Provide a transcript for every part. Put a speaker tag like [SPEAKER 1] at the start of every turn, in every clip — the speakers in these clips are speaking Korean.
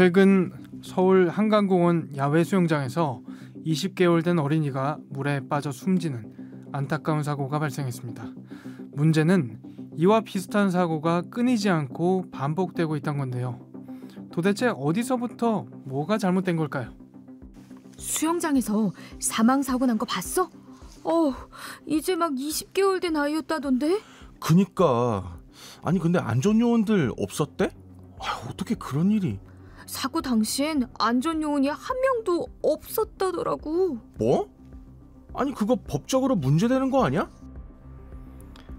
[SPEAKER 1] 최근 서울 한강공원 야외 수영장에서 20개월 된 어린이가 물에 빠져 숨지는 안타까운 사고가 발생했습니다. 문제는 이와 비슷한 사고가 끊이지 않고 반복되고 있다는 건데요. 도대체 어디서부터 뭐가 잘못된 걸까요?
[SPEAKER 2] 수영장에서 사망사고 난 거 봤어? 이제 막 20개월 된 아이였다던데?
[SPEAKER 3] 그니까. 아니 근데 안전요원들 없었대? 어떻게 그런 일이?
[SPEAKER 2] 사고 당시엔 안전요원이 한 명도 없었다더라고.
[SPEAKER 3] 뭐? 아니 그거 법적으로 문제되는 거 아니야?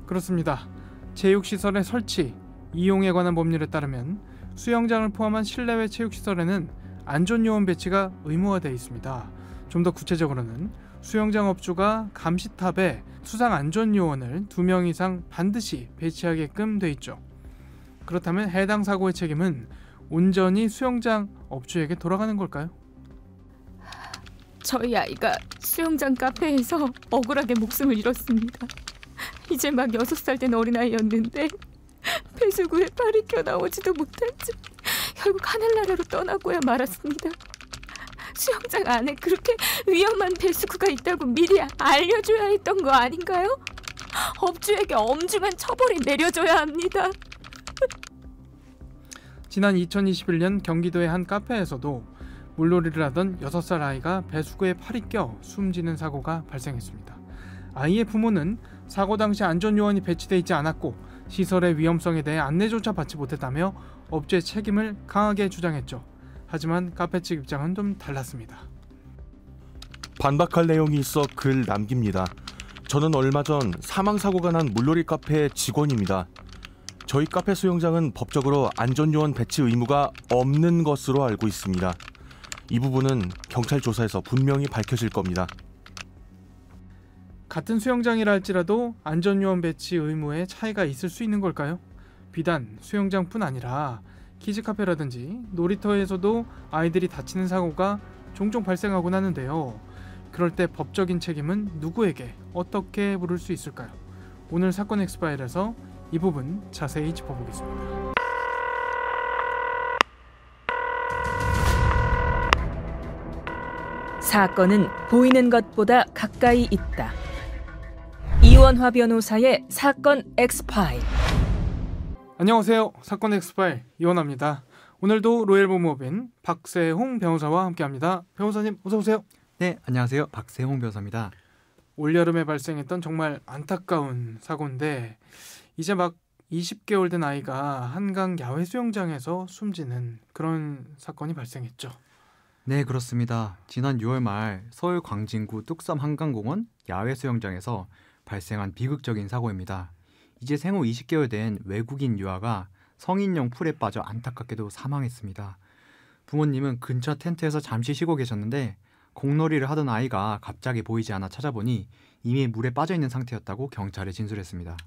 [SPEAKER 1] 그렇습니다. 체육시설의 설치, 이용에 관한 법률에 따르면 수영장을 포함한 실내외 체육시설에는 안전요원 배치가 의무화되어 있습니다. 좀 더 구체적으로는 수영장 업주가 감시탑에 수상안전요원을 2명 이상 반드시 배치하게끔 돼 있죠. 그렇다면 해당 사고의 책임은 온전히 수영장 업주에게 돌아가는 걸까요?
[SPEAKER 2] 저희 아이가 수영장 카페에서 억울하게 목숨을 잃었습니다. 이제 막 6살 된 어린아이였는데 배수구에 팔이 껴나오지도 못한 채 결국 하늘나라로 떠나고야 말았습니다. 수영장 안에 그렇게 위험한 배수구가 있다고 미리 알려줘야 했던 거 아닌가요? 업주에게 엄중한 처벌이 내려져야 합니다.
[SPEAKER 1] 지난 2021년 경기도의 한 카페에서도 물놀이를 하던 6살 아이가 배수구에 팔이 껴 숨지는 사고가 발생했습니다. 아이의 부모는 사고 당시 안전요원이 배치되어 있지 않았고 시설의 위험성에 대해 안내조차 받지 못했다며 업주의 책임을 강하게 주장했죠. 하지만 카페 측 입장은 좀 달랐습니다.
[SPEAKER 3] 반박할 내용이 있어 글 남깁니다. 저는 얼마 전 사망사고가 난 물놀이 카페 직원입니다. 저희 카페 수영장은 법적으로 안전요원 배치 의무가 없는 것으로 알고 있습니다. 이 부분은 경찰 조사에서 분명히 밝혀질 겁니다.
[SPEAKER 1] 같은 수영장이라 할지라도 안전요원 배치 의무에 차이가 있을 수 있는 걸까요? 비단 수영장뿐 아니라 키즈카페라든지 놀이터에서도 아이들이 다치는 사고가 종종 발생하곤 하는데요. 그럴 때 법적인 책임은 누구에게 어떻게 물을 수 있을까요? 오늘 사건 엑스파일에서 이 부분 자세히 짚어보겠습니다.
[SPEAKER 4] 사건은 보이는 것보다 가까이 있다. 이원화 변호사의 사건 엑스파일.
[SPEAKER 1] 안녕하세요. 사건 엑스파일 이원화입니다. 오늘도 로열법무법인 박세홍 변호사와 함께합니다. 변호사님 어서 오세요.
[SPEAKER 5] 네, 안녕하세요. 박세홍 변호사입니다.
[SPEAKER 1] 올여름에 발생했던 정말 안타까운 사고인데 이제 막 20개월 된 아이가 한강 야외 수영장에서 숨지는 그런 사건이 발생했죠.
[SPEAKER 5] 네, 그렇습니다. 지난 6월 말 서울 광진구 뚝섬 한강공원 야외 수영장에서 발생한 비극적인 사고입니다. 이제 생후 20개월 된 외국인 유아가 성인용 풀에 빠져 안타깝게도 사망했습니다. 부모님은 근처 텐트에서 잠시 쉬고 계셨는데 공놀이를 하던 아이가 갑자기 보이지 않아 찾아보니 이미 물에 빠져있는 상태였다고 경찰에 진술했습니다.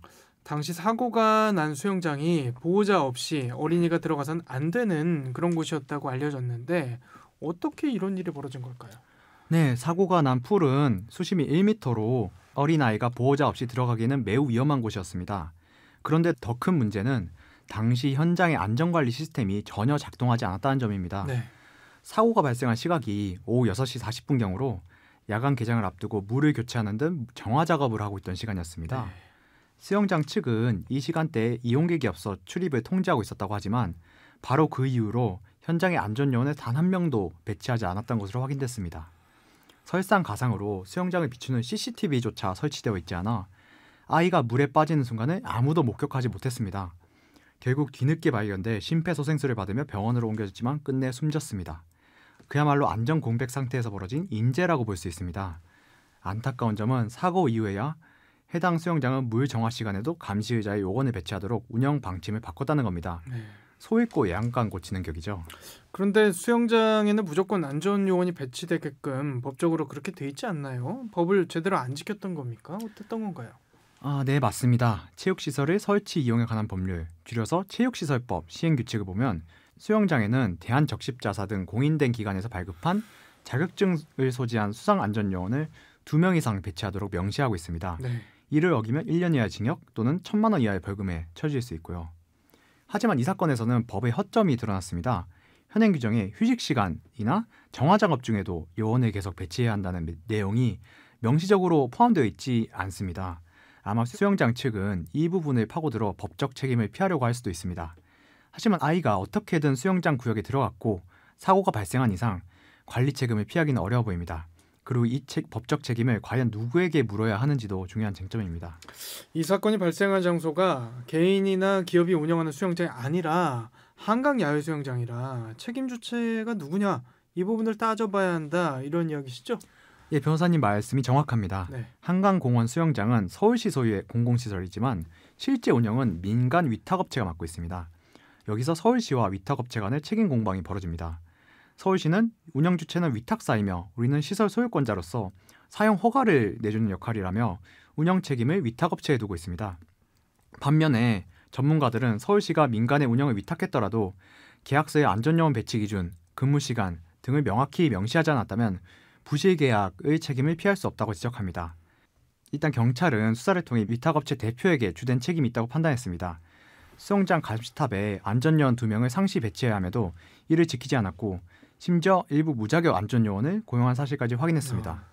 [SPEAKER 1] 당시 사고가 난 수영장이 보호자 없이 어린이가 들어가선 안 되는 그런 곳이었다고 알려졌는데 어떻게 이런 일이 벌어진 걸까요?
[SPEAKER 5] 네, 사고가 난 풀은 수심이 1m로 어린아이가 보호자 없이 들어가기에는 매우 위험한 곳이었습니다. 그런데 더 큰 문제는 당시 현장의 안전관리 시스템이 전혀 작동하지 않았다는 점입니다.
[SPEAKER 1] 네.
[SPEAKER 5] 사고가 발생한 시각이 오후 6시 40분경으로 야간 개장을 앞두고 물을 교체하는 등 정화 작업을 하고 있던 시간이었습니다.
[SPEAKER 1] 네.
[SPEAKER 5] 수영장 측은 이 시간대에 이용객이 없어 출입을 통제하고 있었다고 하지만 바로 그 이후로 현장에 안전요원을 단 한 명도 배치하지 않았던 것으로 확인됐습니다. 설상가상으로 수영장을 비추는 CCTV조차 설치되어 있지 않아 아이가 물에 빠지는 순간을 아무도 목격하지 못했습니다. 결국 뒤늦게 발견돼 심폐소생술을 받으며 병원으로 옮겨졌지만 끝내 숨졌습니다. 그야말로 안전 공백 상태에서 벌어진 인재라고 볼 수 있습니다. 안타까운 점은 사고 이후에야 해당 수영장은 물 정화 시간에도 감시 의자에 요원을 배치하도록 운영 방침을 바꿨다는 겁니다.
[SPEAKER 1] 네.
[SPEAKER 5] 소 잃고 양간 고치는 격이죠.
[SPEAKER 1] 그런데 수영장에는 무조건 안전요원이 배치되게끔 법적으로 그렇게 돼 있지 않나요? 법을 제대로 안 지켰던 겁니까? 어땠던 건가요?
[SPEAKER 5] 네, 맞습니다. 체육시설의 설치 이용에 관한 법률, 줄여서 체육시설법 시행규칙을 보면 수영장에는 대한적십자사 등 공인된 기관에서 발급한 자격증을 소지한 수상안전요원을 2명 이상 배치하도록 명시하고 있습니다.
[SPEAKER 1] 네.
[SPEAKER 5] 이를 어기면 1년 이하 징역 또는 1,000만 원 이하의 벌금에 처해질 수 있고요. 하지만 이 사건에서는 법의 허점이 드러났습니다. 현행 규정에 휴식 시간이나 정화 작업 중에도 요원을 계속 배치해야 한다는 내용이 명시적으로 포함되어 있지 않습니다. 아마 수영장 측은 이 부분을 파고들어 법적 책임을 피하려고 할 수도 있습니다. 하지만 아이가 어떻게든 수영장 구역에 들어갔고 사고가 발생한 이상 관리 책임을 피하기는 어려워 보입니다. 그리고 이 법적 책임을 과연 누구에게 물어야 하는지도 중요한 쟁점입니다.
[SPEAKER 1] 이 사건이 발생한 장소가 개인이나 기업이 운영하는 수영장이 아니라 한강 야외 수영장이라 책임 주체가 누구냐 이 부분을 따져봐야 한다 이런 이야기시죠?
[SPEAKER 5] 예, 변호사님 말씀이 정확합니다.
[SPEAKER 1] 네.
[SPEAKER 5] 한강공원 수영장은 서울시 소유의 공공시설이지만 실제 운영은 민간 위탁업체가 맡고 있습니다. 여기서 서울시와 위탁업체 간의 책임 공방이 벌어집니다. 서울시는 운영 주체는 위탁사이며 우리는 시설 소유권자로서 사용 허가를 내주는 역할이라며 운영 책임을 위탁업체에 두고 있습니다. 반면에 전문가들은 서울시가 민간의 운영을 위탁했더라도 계약서의 안전요원 배치 기준, 근무 시간 등을 명확히 명시하지 않았다면 부실계약의 책임을 피할 수 없다고 지적합니다. 일단 경찰은 수사를 통해 위탁업체 대표에게 주된 책임이 있다고 판단했습니다. 수영장 감시탑에 안전요원 2명을 상시 배치해야 함에도 이를 지키지 않았고 심지어 일부 무자격 안전요원을 고용한 사실까지 확인했습니다.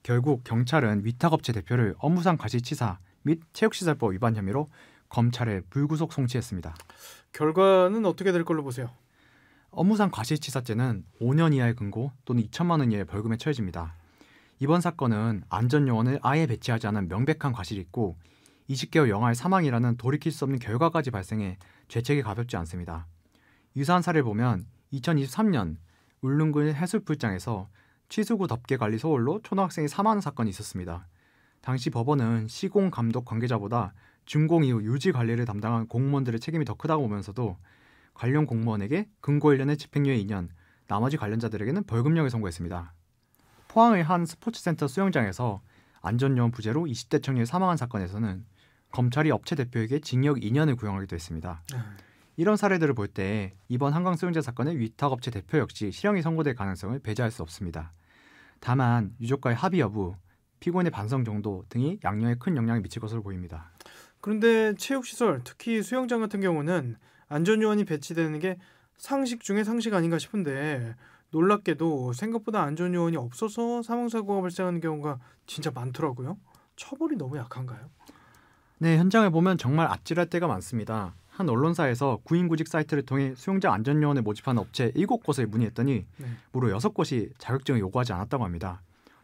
[SPEAKER 5] 결국 경찰은 위탁업체 대표를 업무상 과실치사 및 체육시설법 위반 혐의로 검찰에 불구속 송치했습니다.
[SPEAKER 1] 결과는 어떻게 될 걸로 보세요?
[SPEAKER 5] 업무상 과실치사죄는 5년 이하의 금고 또는 2천만 원 이하의 벌금에 처해집니다. 이번 사건은 안전요원을 아예 배치하지 않은 명백한 과실이 있고 20개월 영아의 사망이라는 돌이킬 수 없는 결과까지 발생해 죄책이 가볍지 않습니다. 유사한 사례를 보면 2023년 울릉군 해수풀장에서 취수구 덮개관리 소홀로 초등학생이 사망하는 사건이 있었습니다. 당시 법원은 시공 감독 관계자보다 준공 이후 유지 관리를 담당한 공무원들의 책임이 더 크다고 보면서도 관련 공무원에게 금고 1년의 집행유예 2년, 나머지 관련자들에게는 벌금형을 선고했습니다. 포항의 한 스포츠센터 수영장에서 안전요원 부재로 20대 청년이 사망한 사건에서는 검찰이 업체 대표에게 징역 2년을 구형하기도 했습니다. 이런 사례들을 볼 때 이번 한강 수영장 사건의 위탁업체 대표 역시 실형이 선고될 가능성을 배제할 수 없습니다. 다만 유족과의 합의 여부, 피고인의 반성 정도 등이 양형에 큰 영향을 미칠 것으로 보입니다.
[SPEAKER 1] 그런데 체육시설, 특히 수영장 같은 경우는 안전요원이 배치되는 게 상식 중에 상식 아닌가 싶은데 놀랍게도 생각보다 안전요원이 없어서 사망사고가 발생하는 경우가 진짜 많더라고요. 처벌이 너무 약한가요?
[SPEAKER 5] 네, 현장을 보면 정말 아찔할 때가 많습니다. 한 언론사에서 구인구직 사이트를 통해 수영장 안전요원을 모집하는 업체 7곳을 문의했더니 무려 6곳이 자격증을 요구하지 않았다고 합니다.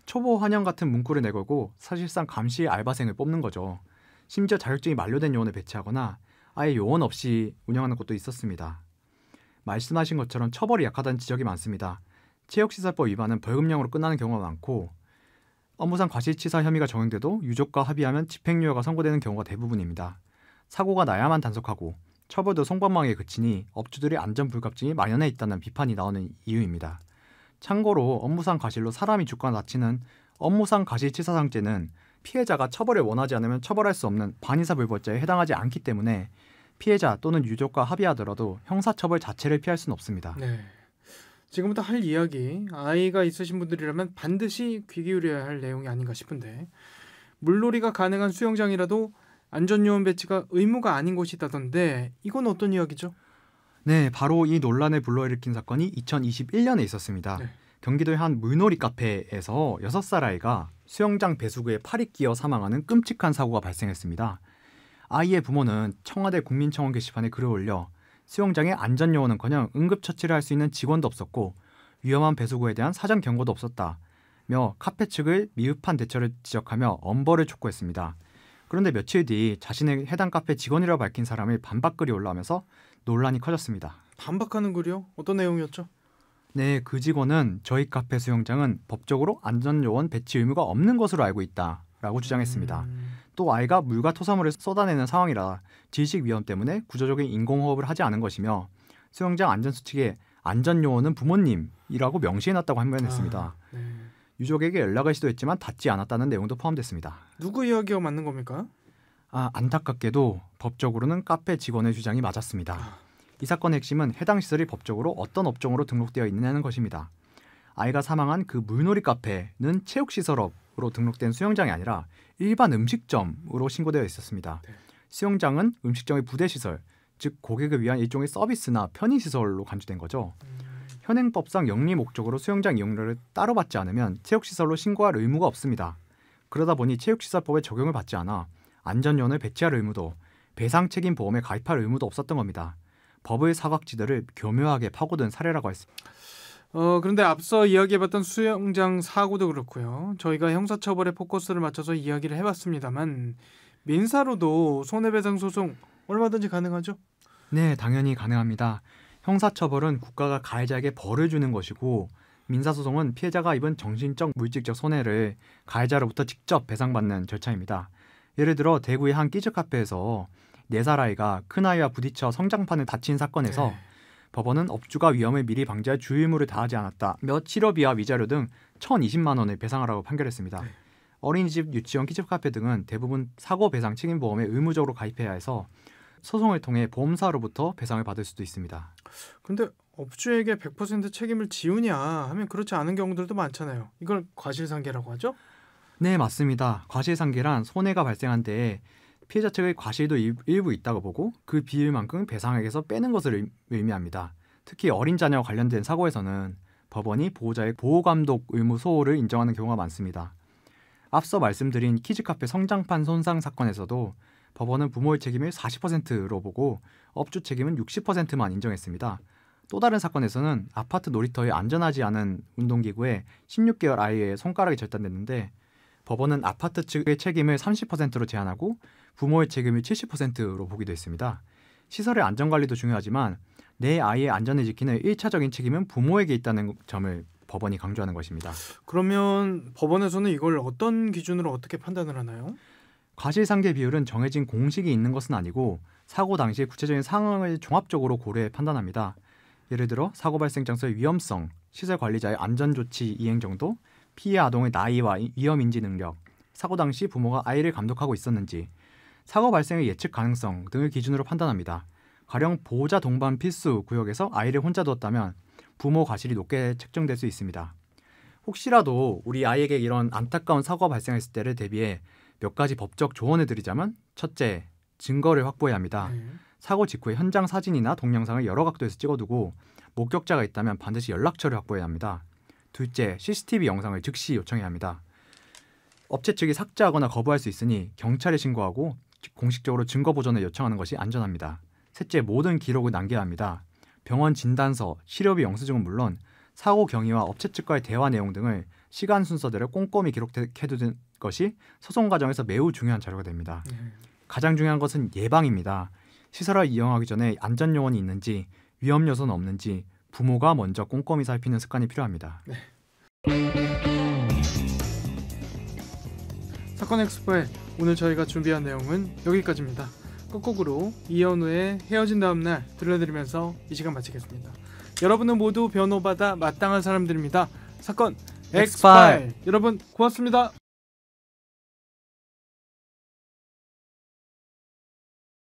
[SPEAKER 5] 초보 환영 같은 문구를 내걸고 사실상 감시 알바생을 뽑는 거죠. 심지어 자격증이 만료된 요원을 배치하거나 아예 요원 없이 운영하는 곳도 있었습니다. 말씀하신 것처럼 처벌이 약하다는 지적이 많습니다. 체육시설법 위반은 벌금형으로 끝나는 경우가 많고 업무상 과실치사 혐의가 적용돼도 유족과 합의하면 집행유예가 선고되는 경우가 대부분입니다. 사고가 나야만 단속하고 처벌도 송방망이에 그치니 업주들의 안전불감증이 만연해 있다는 비판이 나오는 이유입니다. 참고로 업무상 과실로 사람이 죽거나 다치는 업무상 과실치사상죄는 피해자가 처벌을 원하지 않으면 처벌할 수 없는 반의사불벌죄에 해당하지 않기 때문에 피해자 또는 유족과 합의하더라도 형사처벌 자체를 피할 수는 없습니다.
[SPEAKER 1] 네. 지금부터 할 이야기, 아이가 있으신 분들이라면 반드시 귀 기울여야 할 내용이 아닌가 싶은데 물놀이가 가능한 수영장이라도 안전요원 배치가 의무가 아닌 곳이 있다던데 이건 어떤 이야기죠?
[SPEAKER 5] 네, 바로 이 논란을 불러일으킨 사건이 2021년에 있었습니다.
[SPEAKER 1] 네.
[SPEAKER 5] 경기도의 한 물놀이 카페에서 6살 아이가 수영장 배수구에 팔이 끼어 사망하는 끔찍한 사고가 발생했습니다. 아이의 부모는 청와대 국민청원 게시판에 글을 올려 수영장에 안전요원은커녕 응급처치를 할 수 있는 직원도 없었고 위험한 배수구에 대한 사전 경고도 없었다며 카페 측을 미흡한 대처를 지적하며 엄벌을 촉구했습니다. 그런데 며칠 뒤 자신의 해당 카페 직원이라고 밝힌 사람의 반박글이 올라오면서 논란이 커졌습니다.
[SPEAKER 1] 반박하는 글이요? 어떤 내용이었죠?
[SPEAKER 5] 네, 그 직원은 저희 카페 수영장은 법적으로 안전요원 배치 의무가 없는 것으로 알고 있다라고 주장했습니다. 또 아이가 물과 토사물을 쏟아내는 상황이라 질식 위험 때문에 구조적인 인공호흡을 하지 않은 것이며 수영장 안전수칙에 안전요원은 부모님이라고 명시해놨다고 한변했습니다.
[SPEAKER 1] 네.
[SPEAKER 5] 유족에게 연락을 시도했지만 닿지 않았다는 내용도 포함됐습니다.
[SPEAKER 1] 누구 이야기가 맞는 겁니까?
[SPEAKER 5] 안타깝게도 법적으로는 카페 직원의 주장이 맞았습니다. 이 사건의 핵심은 해당 시설이 법적으로 어떤 업종으로 등록되어 있느냐는 것입니다. 아이가 사망한 그 물놀이 카페는 체육시설업으로 등록된 수영장이 아니라 일반 음식점으로 신고되어 있었습니다.
[SPEAKER 1] 네.
[SPEAKER 5] 수영장은 음식점의 부대시설, 즉 고객을 위한 일종의 서비스나 편의시설로 간주된 거죠. 현행법상 영리 목적으로 수영장 이용료를 따로 받지 않으면 체육시설로 신고할 의무가 없습니다. 그러다 보니 체육시설법에 적용을 받지 않아 안전요원을 배치할 의무도 배상책임보험에 가입할 의무도 없었던 겁니다. 법의 사각지대를 교묘하게 파고든 사례라고 할 수 있습니다.
[SPEAKER 1] 그런데 앞서 이야기해봤던 수영장 사고도 그렇고요. 저희가 형사처벌에 포커스를 맞춰서 이야기를 해봤습니다만 민사로도 손해배상 소송 얼마든지 가능하죠?
[SPEAKER 5] 네, 당연히 가능합니다. 형사처벌은 국가가 가해자에게 벌을 주는 것이고 민사소송은 피해자가 입은 정신적, 물질적 손해를 가해자로부터 직접 배상받는 절차입니다. 예를 들어 대구의 한 키즈카페에서 4살 아이가 큰아이와 부딪혀 성장판을 다친 사건에서 법원은 업주가 위험을 미리 방지할 주의의무를 다하지 않았다. 몇 치료비와 위자료 등 1,020만 원을 배상하라고 판결했습니다. 어린이집, 유치원, 키즈카페 등은 대부분 사고배상 책임보험에 의무적으로 가입해야 해서 소송을 통해 보험사로부터 배상을 받을 수도 있습니다.
[SPEAKER 1] 근데 업주에게 100% 책임을 지우냐 하면 그렇지 않은 경우들도 많잖아요. 이걸 과실상계라고 하죠?
[SPEAKER 5] 네, 맞습니다. 과실상계란 손해가 발생한 때에 피해자 측의 과실도 일부 있다고 보고 그 비율만큼 배상액에서 빼는 것을 의미합니다. 특히 어린 자녀와 관련된 사고에서는 법원이 보호자의 보호감독 의무 소홀을 인정하는 경우가 많습니다. 앞서 말씀드린 키즈카페 성장판 손상 사건에서도 법원은 부모의 책임을 40%로 보고 업주 책임은 60%만 인정했습니다. 또 다른 사건에서는 아파트 놀이터에 안전하지 않은 운동기구에 16개월 아이의 손가락이 절단됐는데 법원은 아파트 측의 책임을 30%로 제한하고 부모의 책임을 70%로 보기도 했습니다. 시설의 안전관리도 중요하지만 내 아이의 안전을 지키는 1차적인 책임은 부모에게 있다는 점을 법원이 강조하는 것입니다.
[SPEAKER 1] 그러면 법원에서는 이걸 어떤 기준으로 어떻게 판단을 하나요?
[SPEAKER 5] 과실상계 비율은 정해진 공식이 있는 것은 아니고 사고 당시 구체적인 상황을 종합적으로 고려해 판단합니다. 예를 들어 사고 발생 장소의 위험성, 시설 관리자의 안전조치 이행 정도, 피해 아동의 나이와 위험인지 능력, 사고 당시 부모가 아이를 감독하고 있었는지, 사고 발생의 예측 가능성 등을 기준으로 판단합니다. 가령 보호자 동반 필수 구역에서 아이를 혼자 두었다면 부모 과실이 높게 책정될 수 있습니다. 혹시라도 우리 아이에게 이런 안타까운 사고가 발생했을 때를 대비해 몇 가지 법적 조언을 드리자면 첫째, 증거를 확보해야 합니다. 사고 직후에 현장 사진이나 동영상을 여러 각도에서 찍어두고 목격자가 있다면 반드시 연락처를 확보해야 합니다. 둘째, CCTV 영상을 즉시 요청해야 합니다. 업체 측이 삭제하거나 거부할 수 있으니 경찰에 신고하고 공식적으로 증거 보존을 요청하는 것이 안전합니다. 셋째, 모든 기록을 남겨야 합니다. 병원 진단서, 치료비 영수증은 물론 사고 경위와 업체 측과의 대화 내용 등을 시간 순서대로 꼼꼼히 기록해두는 것이 소송 과정에서 매우 중요한 자료가 됩니다. 가장 중요한 것은 예방입니다. 시설을 이용하기 전에 안전요원이 있는지 위험 요소는 없는지 부모가 먼저 꼼꼼히 살피는 습관이 필요합니다.
[SPEAKER 1] 사건 엑스포에 오늘 저희가 준비한 내용은 여기까지입니다. 끝곡으로 이현우의 헤어진 다음 날 들려드리면서 이 시간 마치겠습니다. 여러분은 모두 변호받아 마땅한 사람들입니다. 사건 엑스파일 여러분 고맙습니다.